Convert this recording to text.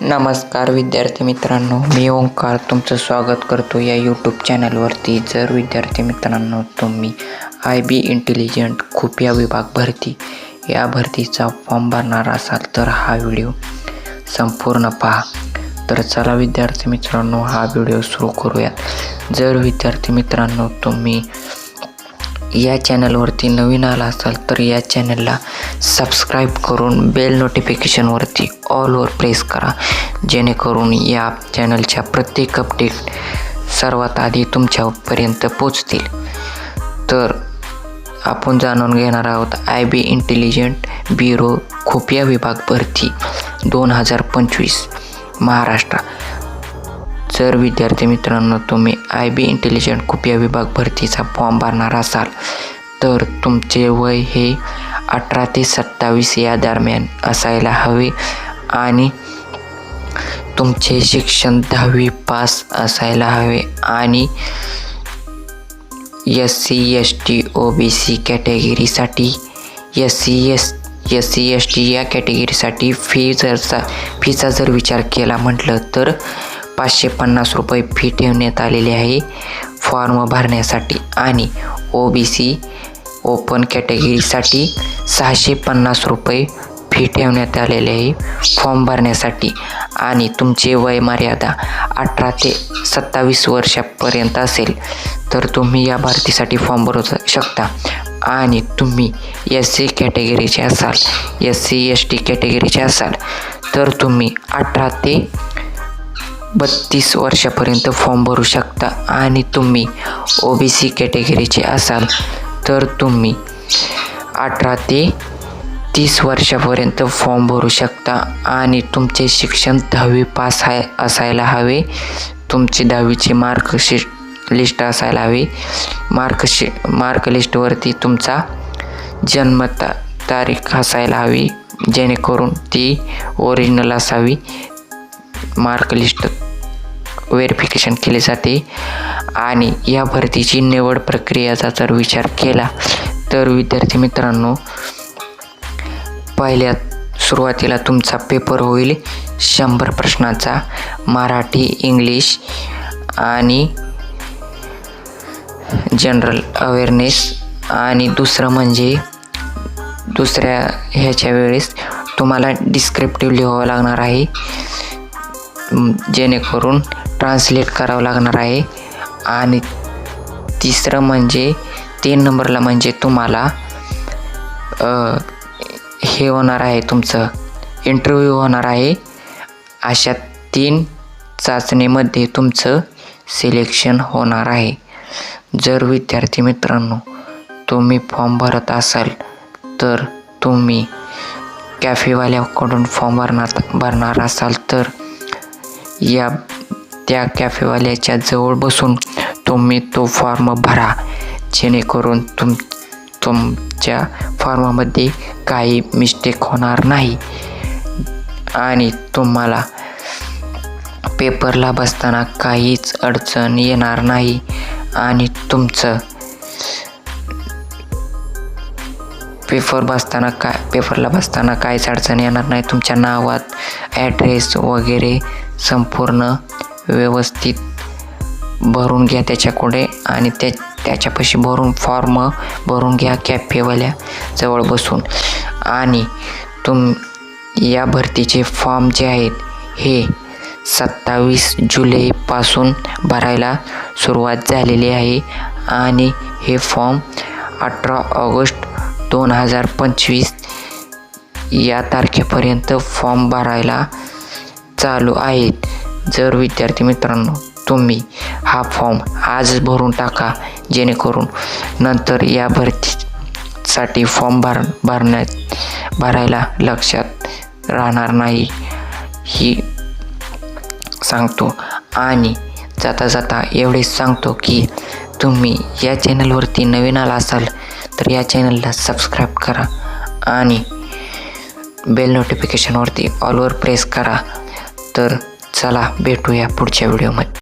नमस्कार विद्यार्थी मित्रांनो, मी ओंकार तुमचं स्वागत करतो या यूट्यूब चॅनलवरती. जर विद्यार्थी मित्रांनो तुम्ही IB इंटेलिजंट खुफिया विभाग भरती या भरतीचा फॉर्म भरणार असाल तर हा व्हिडिओ संपूर्ण पहा. तर चला विद्यार्थी मित्रांनो हा व्हिडिओ सुरू करूयात. जर विद्यार्थी मित्रांनो तुम्ही या चॅनलवरती नवीन आला असाल तर या चॅनलला सबस्क्राईब करून बेल नोटिफिकेशनवरती ऑलवर प्रेस करा, जेणेकरून या चॅनलच्या प्रत्येक अपडेट सर्वात आधी तुमच्यापर्यंत पोचतील. तर आपण जाणून घेणार आहोत IB इंटेलिजंट ब्युरो खुफिया विभाग भरती 2025 महाराष्ट्र. जर विद्यार्थी मित्रांनो तुम्ही IB इंटेलिजंट खुफिया विभाग भरतीचा फॉर्म भरणार असाल तर तुमचे वय हे 18 ते 27 या दरम्यान असायला हवे आणि तुमचे शिक्षण 10वी पास असायला हवे आणि SC ST OBC कॅटेगरीसाठी SC ST या कॅटेगरीसाठी फीचा जर विचार केला म्हटलं तर 550 रुपये फी ठेवण्यात आलेली आहे फॉर्म भरण्यासाठी आणि OBC ओपन कॅटेगरीसाठी 650 रुपये फी ठेवण्यात आलेले आहे फॉर्म भरण्यासाठी आणि तुमचे वय मर्यादा 18 ते 27 वर्षापर्यंत असेल तर तुम्ही या भरतीसाठी फॉर्म भरू शकता. आणि तुम्ही SC कॅटेगरीचे असाल, SC ST कॅटेगरीचे असाल तर तुम्ही 18 ते 32 वर्षापर्यंत फॉर्म भरू शकता आणि तुम्ही OBC कॅटेगरीचे असाल तर तुम्ही 18 ते 30 वर्षापर्यंत फॉर्म भरू शकता आणि तुमचे शिक्षण 10वी पास असायला हवे. तुमची 10वीची लिस्ट असायला हवी. मार्क लिस्टवरती तुमचा जन्म तारीख असायला हवी, जेणेकरून ती ओरिजिनल असावी. मार्क लिस्ट व्हेरिफिकेशन केले जाते आणि या भरतीची निवड प्रक्रियेचा जर विचार केला तर विद्यार्थी मित्रांनो पहिल्या सुरुवातीला तुमचा पेपर होईल 100 प्रश्नाचा, मराठी, इंग्लिश आणि जनरल अवेअरनेस. आणि दुसरं म्हणजे दुसऱ्या ह्याच्या वेळेस तुम्हाला डिस्क्रिप्टिव्ह लिहावं लागणार आहे, जेणेकरून ट्रान्सलेट करावं लागणार आहे. आणि तिसरं म्हणजे 3 नंबरला म्हणजे तुम्हाला हे होणार आहे, तुमचं इंटरव्ह्यू होणार आहे. अशा 3 चाचणीमध्ये तुमचं सिलेक्शन होणार आहे. जर विद्यार्थी मित्रांनो तुम्ही फॉर्म भरत असाल तर तुम्ही कॅफेवाल्याकडून फॉर्म भरणार असाल तर त्या कॅफेवाल्याच्या जवळ बसून तुम्ही तो फॉर्म भरा, जेणेकरून तुमच्या फॉर्ममध्ये काही मिस्टेक होणार नाही आणि तुम्हाला पेपरला बसताना काहीच अडचण येणार नाही आणि तुमचं पेपरला बसताना काहीच अडचण येणार नाही. तुमच्या नावात ॲड्रेस वगैरे संपूर्ण व्यवस्थित भरून घ्या त्याच्याकडे आणि त्याच्यापाशी फॉर्म भरून घ्या कॅफेवाल्या जवळ बसून. आणि या भरतीचे फॉर्म जे आहेत हे 27 जुलैपासून भरायला सुरुवात झालेली आहे आणि हे फॉर्म 18 ऑगस्ट 2025 या तारखेपर्यंत फॉर्म भरायला चालू आहेत. जर विद्यार्थी मित्रांनो तुम्ही हा फॉर्म आजच भरून टाका, जेणेकरून नंतर या भरतीसाठी फॉर्म भरायला लक्षात राहणार नाही ही सांगतो. आणि जाता एवढेच सांगतो की तुम्ही या चॅनलवरती नवीन आला असाल तर या चॅनलला सबस्क्राईब करा आणि बेल नोटिफिकेशनवरती ऑलवर प्रेस करा. तर चला भेटूया पुढच्या व्हिडिओमध्ये.